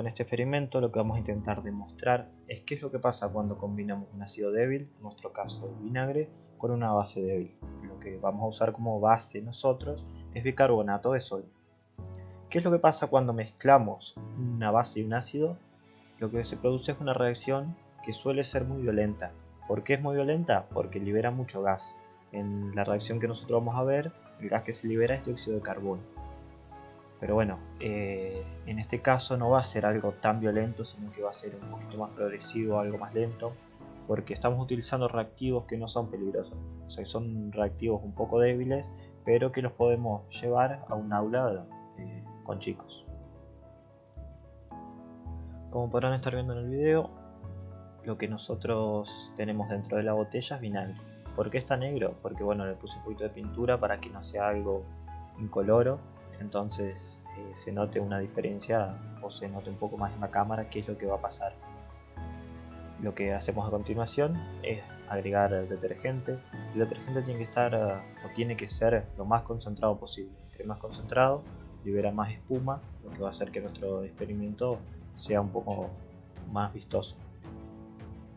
este experimento lo que vamos a intentar demostrar es qué es lo que pasa cuando combinamos un ácido débil, en nuestro caso el vinagre, con una base débil. Lo que vamos a usar como base nosotros es bicarbonato de sodio. ¿Qué es lo que pasa cuando mezclamos una base y un ácido? Lo que se produce es una reacción que suele ser muy violenta. ¿Por qué es muy violenta? Porque libera mucho gas. En la reacción que nosotros vamos a ver, el gas que se libera es dióxido de carbono. Pero bueno, en este caso no va a ser algo tan violento, sino que va a ser un poquito más progresivo, algo más lento, porque estamos utilizando reactivos que no son peligrosos. O sea, son reactivos un poco débiles, pero que los podemos llevar a un aula con chicos. Como podrán estar viendo en el video, lo que nosotros tenemos dentro de la botella es vinagre. ¿Por qué está negro? Porque bueno, le puse un poquito de pintura para que no sea algo incoloro, entonces se note una diferencia o se note un poco más en la cámara qué es lo que va a pasar. Lo que hacemos a continuación es agregar el detergente. El detergente tiene que estar, o tiene que ser lo más concentrado posible. Entre más concentrado, libera más espuma, lo que va a hacer que nuestro experimento sea un poco más vistoso.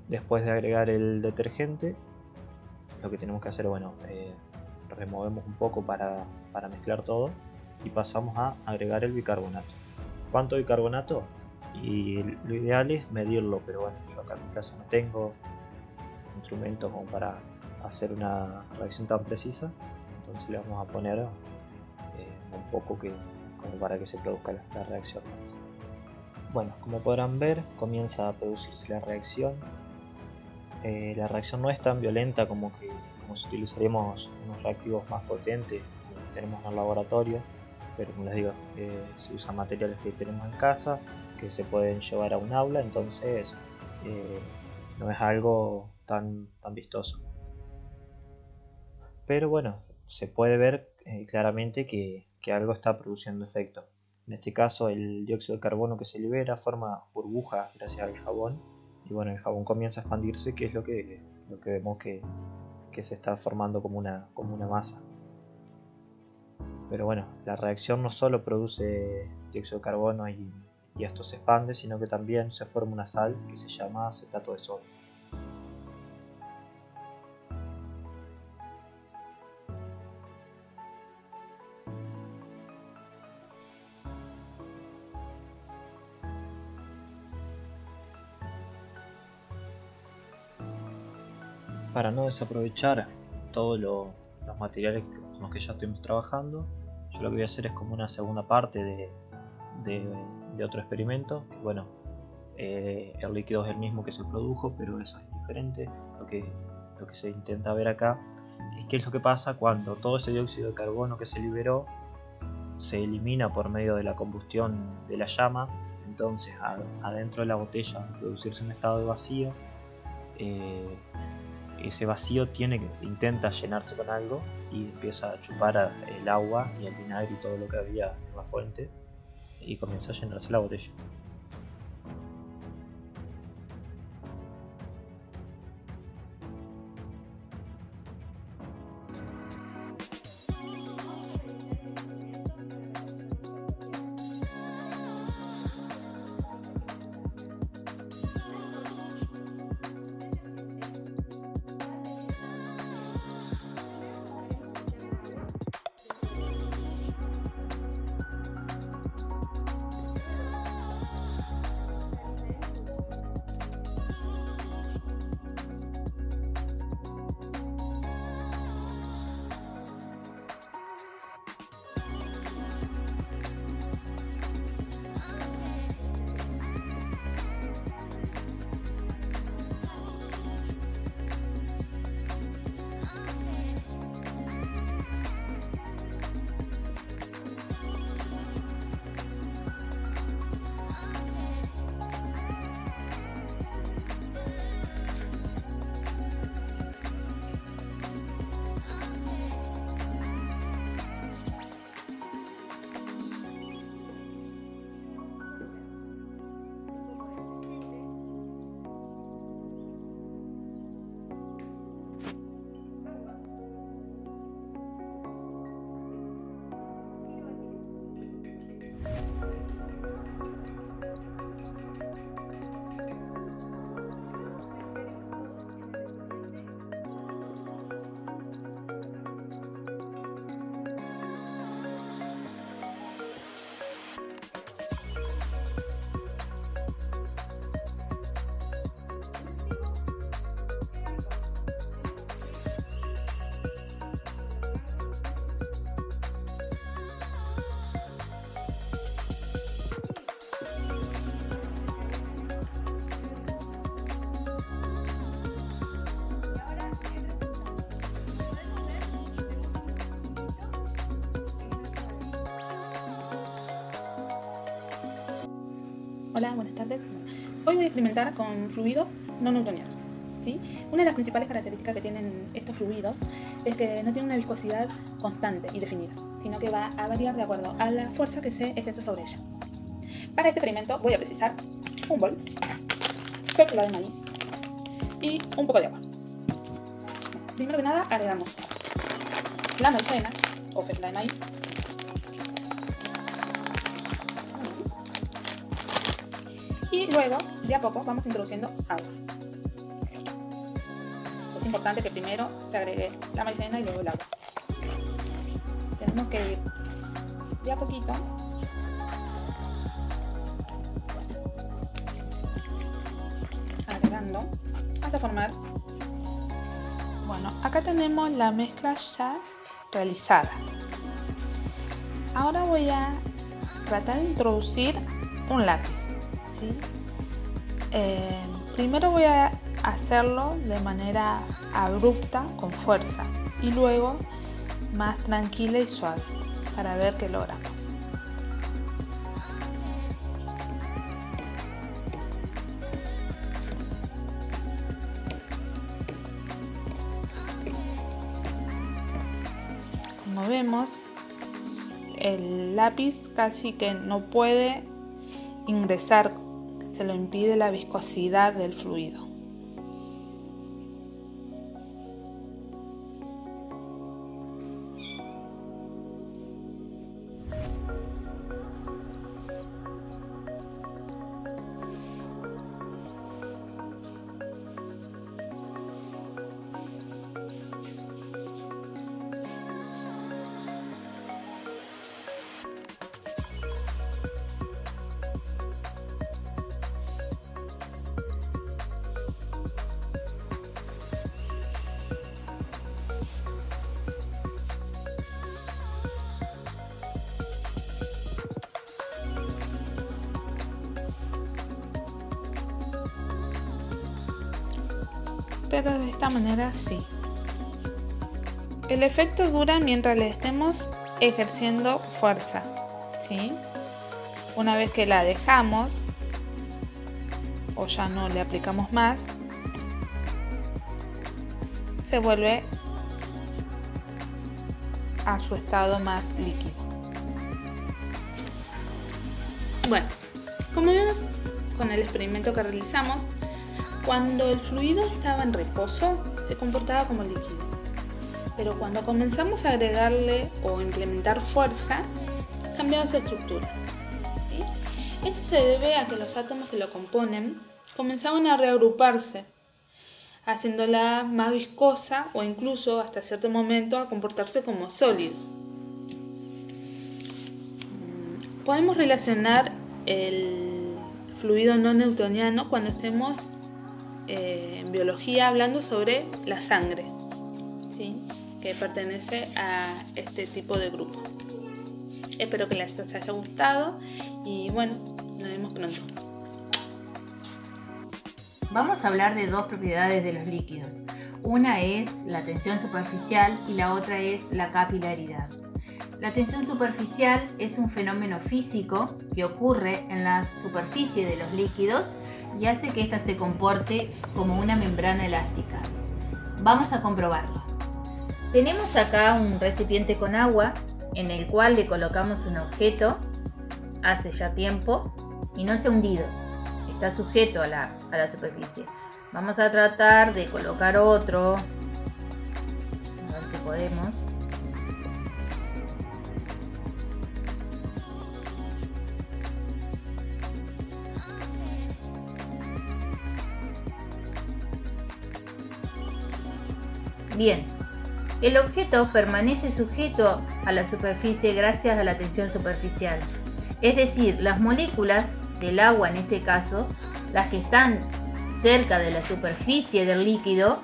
Después de agregar el detergente, lo que tenemos que hacer, bueno, removemos un poco para mezclar todo y pasamos a agregar el bicarbonato. ¿Cuánto bicarbonato? Y lo ideal es medirlo, pero bueno, yo acá en mi casa no tengo instrumentos como para hacer una reacción tan precisa, entonces le vamos a poner un poco como para que se produzca la reacción. Bueno, como podrán ver, comienza a producirse la reacción. La reacción no es tan violenta como si utilizaríamos unos reactivos más potentes que tenemos en el laboratorio, pero como les digo, se usan materiales que tenemos en casa, que se pueden llevar a un aula, entonces no es algo tan vistoso. Pero bueno, se puede ver claramente que algo está produciendo efecto. En este caso, el dióxido de carbono que se libera forma burbujas gracias al jabón, y bueno, el jabón comienza a expandirse, que es lo que vemos que se está formando como una masa. Pero bueno, la reacción no solo produce dióxido de carbono y esto se expande, sino que también se forma una sal que se llama acetato de sodio. Para no desaprovechar todos los materiales con los que ya estuvimos trabajando, yo lo que voy a hacer es como una segunda parte de otro experimento. Bueno, el líquido es el mismo que se produjo, pero eso es diferente. Lo que se intenta ver acá es qué es lo que pasa cuando todo ese dióxido de carbono que se liberó se elimina por medio de la combustión de la llama. Entonces adentro de la botella, al producirse un estado de vacío, ese vacío intenta llenarse con algo y empieza a chupar el agua y el vinagre y todo lo que había en la fuente, y comienza a llenarse la botella. Hola, buenas tardes. Hoy voy a experimentar con fluidos no newtonianos, ¿sí? Una de las principales características que tienen estos fluidos es que no tienen una viscosidad constante y definida, sino que va a variar de acuerdo a la fuerza que se ejerce sobre ella. Para este experimento voy a precisar un bol, fécula de maíz y un poco de agua. Primero que nada agregamos la maicena o fécula de maíz. Y luego, de a poco, vamos introduciendo agua. Es importante que primero se agregue la maicena y luego el agua. Tenemos que ir de a poquito agregando hasta formar. Bueno, acá tenemos la mezcla ya realizada. Ahora voy a tratar de introducir un lápiz. Primero voy a hacerlo de manera abrupta, con fuerza, y luego más tranquila y suave para ver qué logramos. Como vemos, el lápiz casi que no puede ingresar, se lo impide la viscosidad del fluido. Pero de esta manera sí. El efecto dura mientras le estemos ejerciendo fuerza, ¿sí? Una vez que la dejamos o ya no le aplicamos más, se vuelve a su estado más líquido. Bueno, como vemos con el experimento que realizamos, cuando el fluido estaba en reposo, se comportaba como líquido. Pero cuando comenzamos a agregarle o implementar fuerza, cambiaba su estructura, ¿sí? Esto se debe a que los átomos que lo componen comenzaban a reagruparse, haciéndola más viscosa o incluso hasta cierto momento a comportarse como sólido. Podemos relacionar el fluido no newtoniano cuando estemos en biología hablando sobre la sangre, ¿sí? Que pertenece a este tipo de grupo. Espero que les haya gustado y bueno, nos vemos pronto. Vamos a hablar de dos propiedades de los líquidos. Una es la tensión superficial y la otra es la capilaridad. La tensión superficial es un fenómeno físico que ocurre en la superficie de los líquidos y hace que ésta se comporte como una membrana elástica. Vamos a comprobarlo. Tenemos acá un recipiente con agua en el cual le colocamos un objeto hace ya tiempo y no se ha hundido, está sujeto a la superficie. Vamos a tratar de colocar otro, a ver si podemos. Bien, el objeto permanece sujeto a la superficie gracias a la tensión superficial. Es decir, las moléculas del agua, en este caso, las que están cerca de la superficie del líquido,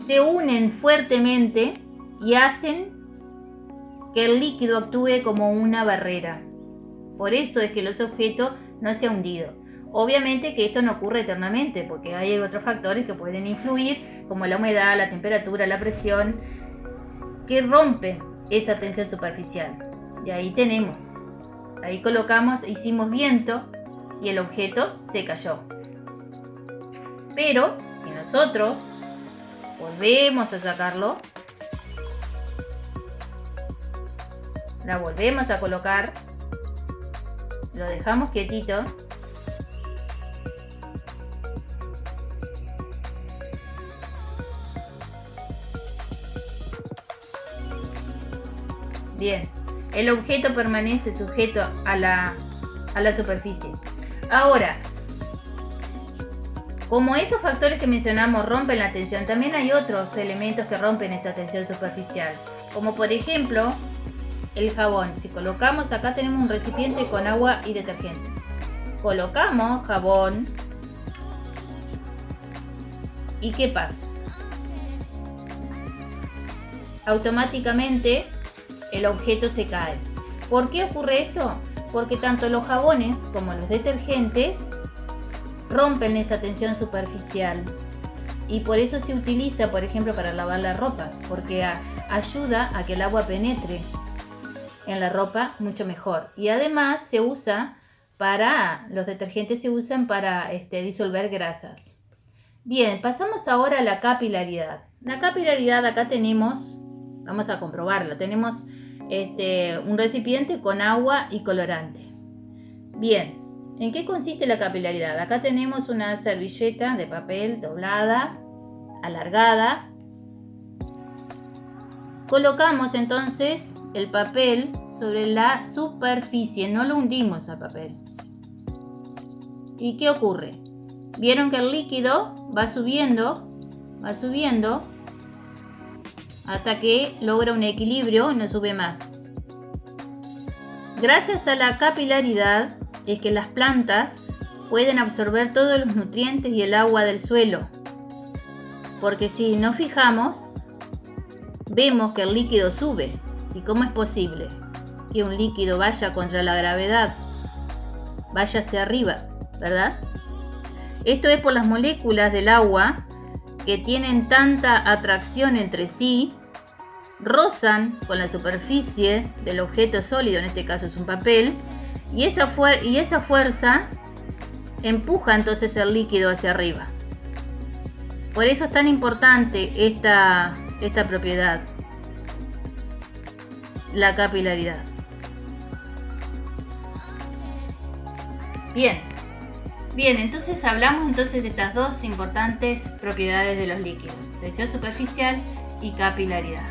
se unen fuertemente y hacen que el líquido actúe como una barrera. Por eso es que los objetos no se han hundido. Obviamente que esto no ocurre eternamente, porque hay otros factores que pueden influir, como la humedad, la temperatura, la presión, que rompen esa tensión superficial. Y ahí tenemos, ahí colocamos, hicimos viento y el objeto se cayó. Pero si nosotros volvemos a sacarlo, la volvemos a colocar, lo dejamos quietito, bien, el objeto permanece sujeto a la superficie. Ahora, como esos factores que mencionamos rompen la tensión, también hay otros elementos que rompen esa tensión superficial, como por ejemplo el jabón. Si colocamos, acá tenemos un recipiente con agua y detergente, colocamos jabón y ¿qué pasa? Automáticamente el objeto se cae. ¿Por qué ocurre esto? Porque tanto los jabones como los detergentes rompen esa tensión superficial y por eso se utiliza, por ejemplo, para lavar la ropa, porque ayuda a que el agua penetre en la ropa mucho mejor. Y además se usa los detergentes se usan para disolver grasas. Bien, pasamos ahora a la capilaridad. La capilaridad, acá tenemos, vamos a comprobarlo, tenemos un recipiente con agua y colorante. Bien, ¿en qué consiste la capilaridad? Acá tenemos una servilleta de papel doblada, alargada. Colocamos entonces el papel sobre la superficie, no lo hundimos al papel. ¿Y qué ocurre? Vieron que el líquido va subiendo hasta que logra un equilibrio y no sube más. Gracias a la capilaridad es que las plantas pueden absorber todos los nutrientes y el agua del suelo. Porque si nos fijamos, vemos que el líquido sube. ¿Y cómo es posible que un líquido vaya contra la gravedad? Vaya hacia arriba, ¿verdad? Esto es por las moléculas del agua que tienen tanta atracción entre sí, rozan con la superficie del objeto sólido, en este caso es un papel, y esa fuerza empuja entonces el líquido hacia arriba. Por eso es tan importante esta propiedad, la capilaridad. Bien, entonces hablamos de estas dos importantes propiedades de los líquidos: tensión superficial y capilaridad.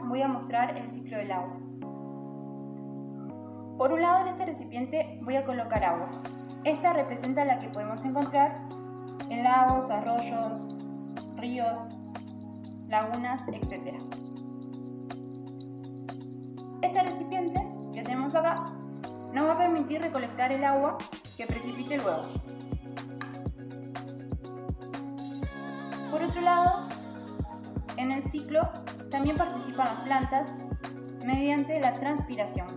Voy a mostrar el ciclo del agua. Por un lado, en este recipiente voy a colocar agua. Esta representa la que podemos encontrar en lagos, arroyos, ríos, lagunas, etc. Este recipiente que tenemos acá nos va a permitir recolectar el agua que precipite luego. Por otro lado, en el ciclo también participan las plantas mediante la transpiración.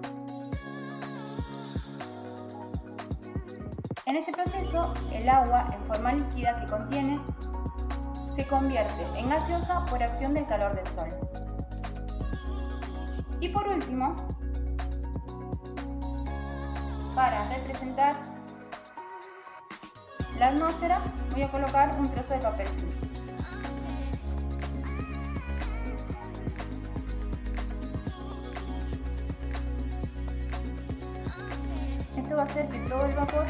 En este proceso, el agua en forma líquida que contiene se convierte en gaseosa por acción del calor del sol. Y por último, para representar la atmósfera, voy a colocar un trozo de papel film. Esto va a hacer que todo el vapor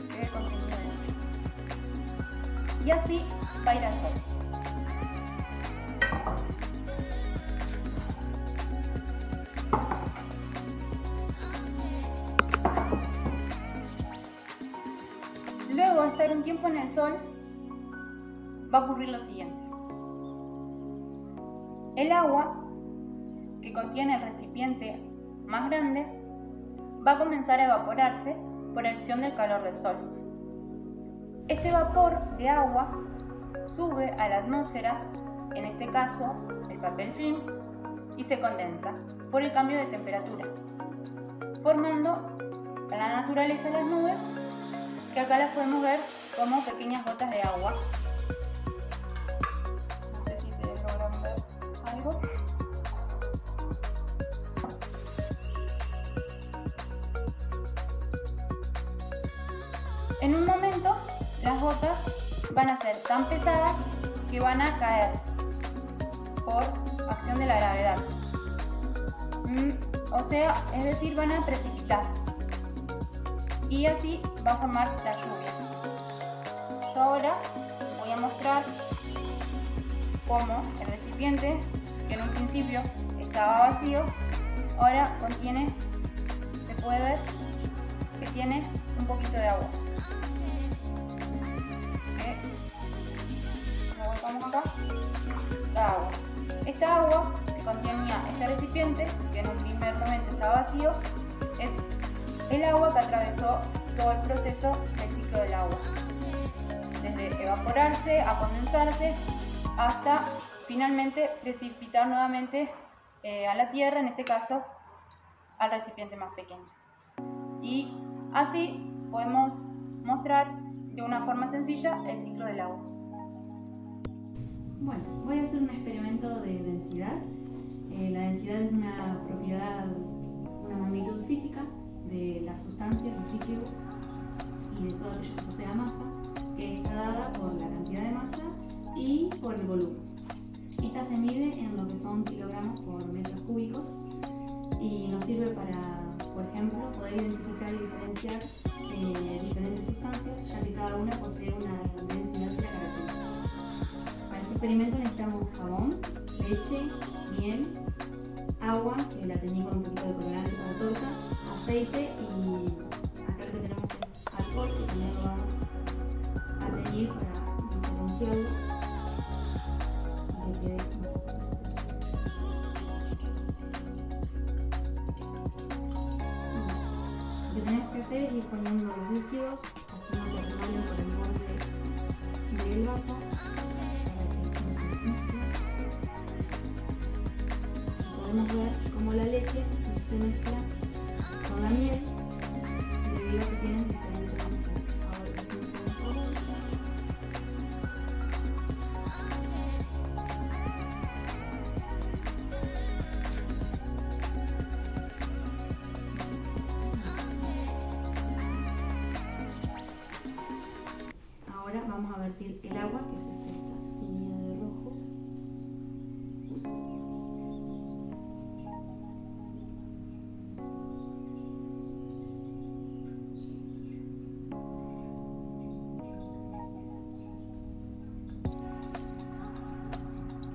quede contenido dentro. Y así va a ir al sol. Luego estar un tiempo en el sol, va a ocurrir lo siguiente. El agua que contiene el recipiente más grande va a comenzar a evaporarse por acción del calor del sol. Este vapor de agua sube a la atmósfera, en este caso el papel film, y se condensa por el cambio de temperatura, formando en la naturaleza las nubes, que acá las podemos ver como pequeñas gotas de agua. No sé si se logran ver algo. En un momento, las gotas van a ser tan pesadas que van a caer por acción de la gravedad. O sea, es decir, van a precipitar. Y así va a formar la lluvia. Yo ahora voy a mostrar cómo el recipiente, que en un principio estaba vacío, ahora contiene, se puede ver que tiene un poquito de agua. Acá, la agua. Esta agua que contenía este recipiente, que en un primer momento estaba vacío, es el agua que atravesó todo el proceso del ciclo del agua, desde evaporarse a condensarse hasta finalmente precipitar nuevamente a la tierra, en este caso al recipiente más pequeño. Y así podemos mostrar de una forma sencilla el ciclo del agua. Bueno, voy a hacer un experimento de densidad. La densidad es una propiedad, una magnitud física de las sustancias, los líquidos y de todo aquello que posea masa, que está dada por la cantidad de masa y por el volumen. Esta se mide en lo que son kilogramos por metros cúbicos y nos sirve para, por ejemplo, poder identificar y diferenciar diferentes sustancias, ya que cada una posee una densidad que la caracteriza. Para este experimento necesitamos jabón, leche, miel, agua, que la teñí con un poquito de colorante para torta, aceite y acá lo que tenemos es alcohol, que también lo vamos a teñir para diferenciarlo y que quede más. Lo que tenemos que hacer es ir poniendo los líquidos, haciendo que resbalen por el borde del vaso. Podemos ver cómo la leche se mezcla con la miel debido a que tienen diferentes densidades. Ahora lo hacemos con el Ahora vamos a vertir el agua, que es esta teñida de rojo.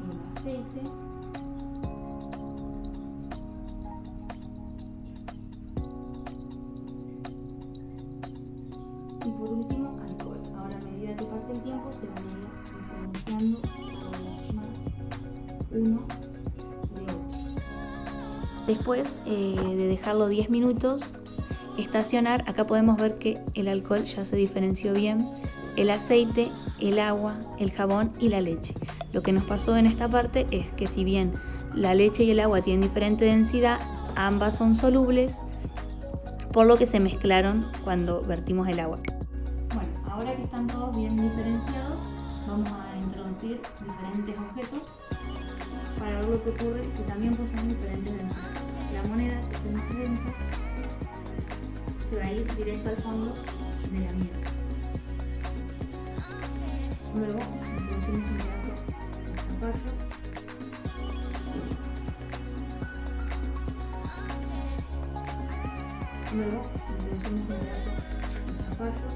El aceite. Y por último, alcohol. Ahora, a medida que pase el tiempo, se van a ir diferenciando cada vez más uno de otro. Después de dejarlo 10 minutos estacionar, acá podemos ver que el alcohol ya se diferenció bien, el aceite, el agua, el jabón y la leche. Lo que nos pasó en esta parte es que si bien la leche y el agua tienen diferente densidad, ambas son solubles, por lo que se mezclaron cuando vertimos el agua. Bueno, ahora que están todos bien diferenciados, vamos a introducir diferentes objetos para ver lo que ocurre, que también poseen diferentes densidades. La moneda, que es más densa, se va a ir directo al fondo de la miel. Luego introducimos un pedazo de zapallo. Luego introducimos un pedazo de zapallo.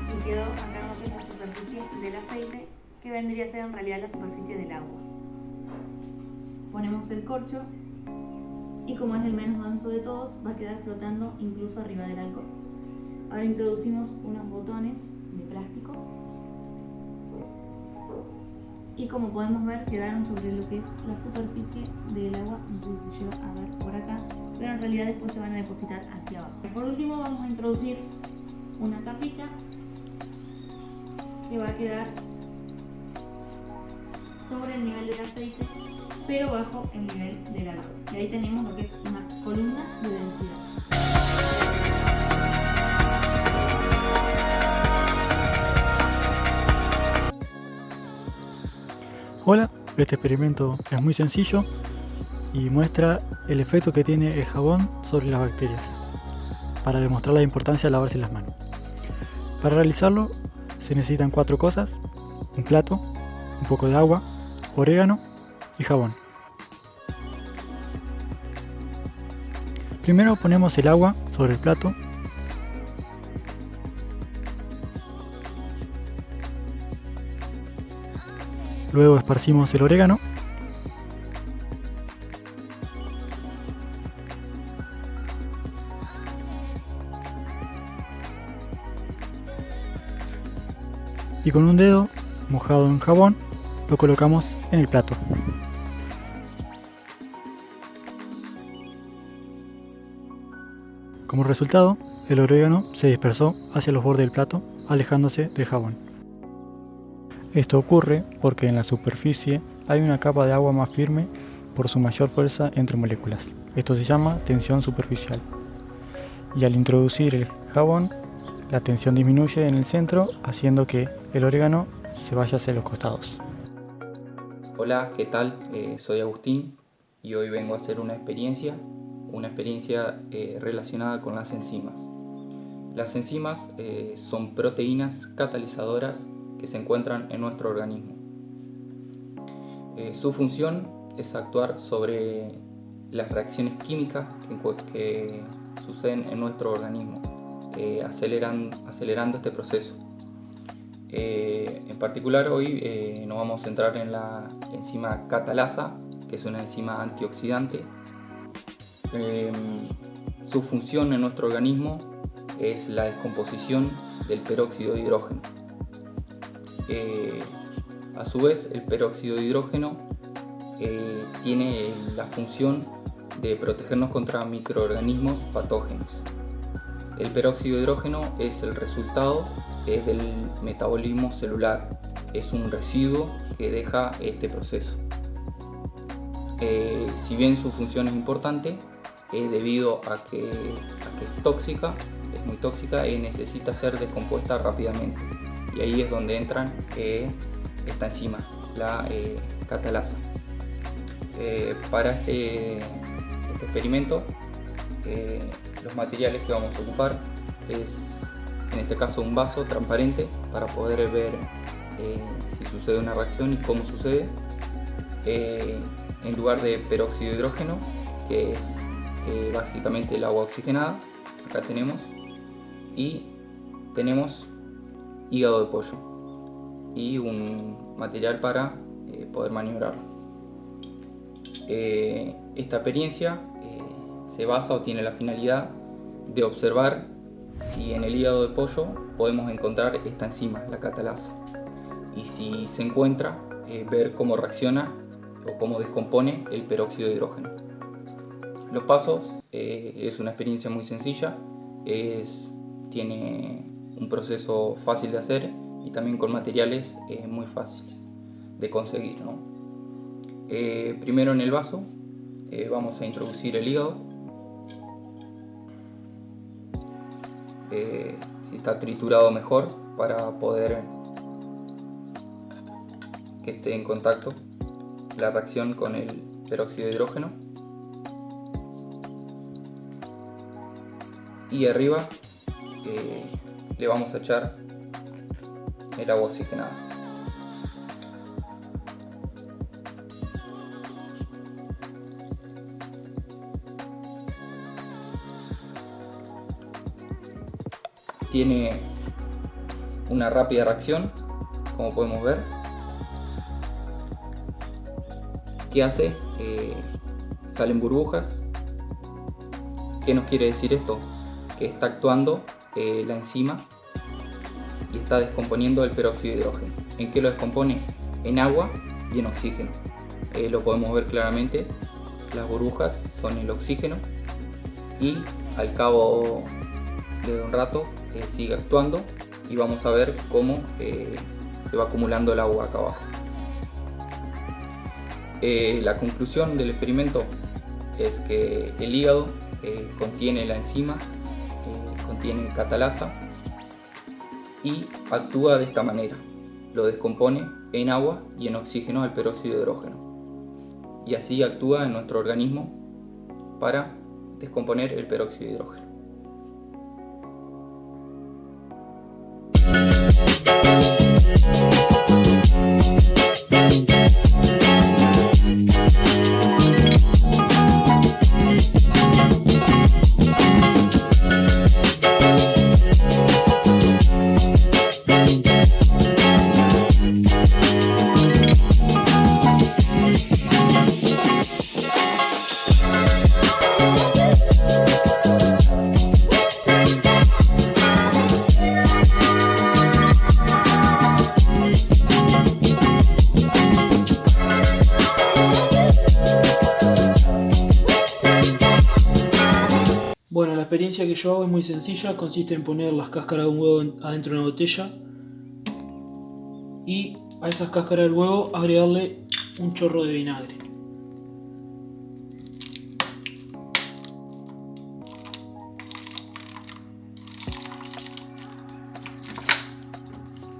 Y quedó acá entonces la superficie del aceite, que vendría a ser en realidad la superficie del agua. Ponemos el corcho y como es el menos denso de todos, va a quedar flotando incluso arriba del alcohol. Ahora introducimos unos botones de plástico y como podemos ver quedaron sobre lo que es la superficie del agua. No sé si se llega a ver por acá, pero en realidad después se van a depositar aquí abajo. Por último vamos a introducir una capita que va a quedar sobre el nivel del aceite, pero bajo el nivel del alcohol. Y ahí tenemos lo que es una columna de densidad. Hola, este experimento es muy sencillo y muestra el efecto que tiene el jabón sobre las bacterias para demostrar la importancia de lavarse las manos. Para realizarlo se necesitan 4 cosas: un plato, un poco de agua, orégano y jabón. Primero ponemos el agua sobre el plato. Luego esparcimos el orégano. Y con un dedo mojado en jabón lo colocamos en el plato. Como resultado, el orégano se dispersó hacia los bordes del plato, alejándose del jabón. Esto ocurre porque en la superficie hay una capa de agua más firme por su mayor fuerza entre moléculas. Esto se llama tensión superficial. Y al introducir el jabón, la tensión disminuye en el centro, haciendo que el orégano se vaya hacia los costados. Hola, ¿qué tal? Soy Agustín y hoy vengo a hacer una experiencia relacionada con las enzimas. Las enzimas son proteínas catalizadoras que se encuentran en nuestro organismo. Su función es actuar sobre las reacciones químicas que suceden en nuestro organismo, acelerando este proceso. En particular hoy nos vamos a centrar en la enzima catalasa, que es una enzima antioxidante. Su función en nuestro organismo es la descomposición del peróxido de hidrógeno. A su vez, el peróxido de hidrógeno tiene la función de protegernos contra microorganismos patógenos. El peróxido de hidrógeno es el resultado del metabolismo celular, es un residuo que deja este proceso. Si bien su función es importante, debido a que es tóxica, es muy tóxica y necesita ser descompuesta rápidamente. Y ahí es donde entran esta enzima, la catalasa. Para este experimento, los materiales que vamos a ocupar es, en este caso, un vaso transparente para poder ver si sucede una reacción y cómo sucede. En lugar de peróxido de hidrógeno, que es básicamente el agua oxigenada, acá tenemos, y tenemos hígado de pollo y un material para poder maniobrarlo. Esta experiencia se basa o tiene la finalidad de observar si en el hígado de pollo podemos encontrar esta enzima, la catalasa, y si se encuentra, ver cómo reacciona o cómo descompone el peróxido de hidrógeno. Los pasos, es una experiencia muy sencilla, tiene un proceso fácil de hacer y también con materiales muy fáciles de conseguir, ¿no? Primero en el vaso vamos a introducir el hígado. Si está triturado, mejor, para poder que esté en contacto la reacción con el peróxido de hidrógeno. Y arriba le vamos a echar el agua oxigenada. Tiene una rápida reacción, como podemos ver. ¿Qué hace? Salen burbujas ¿Qué nos quiere decir esto? Que está actuando la enzima y está descomponiendo el peróxido de hidrógeno. ¿En qué lo descompone? En agua y en oxígeno. Lo podemos ver claramente. Las burbujas son el oxígeno y al cabo de un rato sigue actuando y vamos a ver cómo se va acumulando el agua acá abajo. La conclusión del experimento es que el hígado contiene la enzima, contiene catalasa y actúa de esta manera. Lo descompone en agua y en oxígeno al peróxido de hidrógeno. Y así actúa en nuestro organismo para descomponer el peróxido de hidrógeno. Bueno, la experiencia que yo hago es muy sencilla, consiste en poner las cáscaras de un huevo adentro de una botella y a esas cáscaras del huevo agregarle un chorro de vinagre.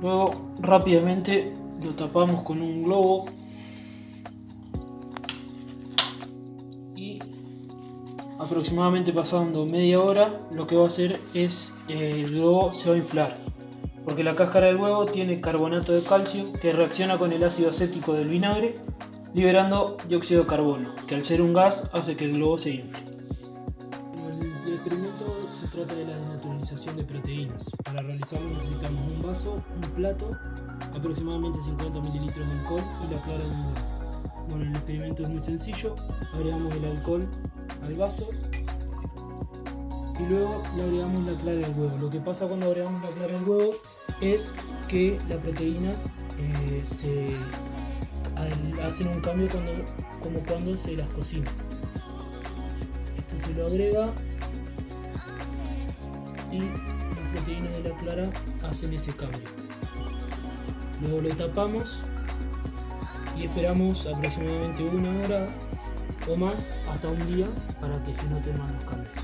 Luego rápidamente lo tapamos con un globo y aproximadamente pasando media hora lo que va a hacer es el globo se va a inflar porque la cáscara del huevo tiene carbonato de calcio que reacciona con el ácido acético del vinagre liberando dióxido de carbono, que al ser un gas hace que el globo se infle. El experimento se trata de la desnaturalización de proteínas. Para realizarlo necesitamos un vaso, un plato, aproximadamente 50 mililitros de alcohol y la clara de un huevo. Bueno, el experimento es muy sencillo, agregamos el alcohol al vaso y luego le agregamos la clara del huevo. Lo que pasa cuando agregamos la clara del huevo es que las proteínas hacen un cambio como cuando se las cocina. Esto se lo agrega y las proteínas de la clara hacen ese cambio. Luego lo tapamos y esperamos aproximadamente una hora o más hasta un día para que se noten más los cambios.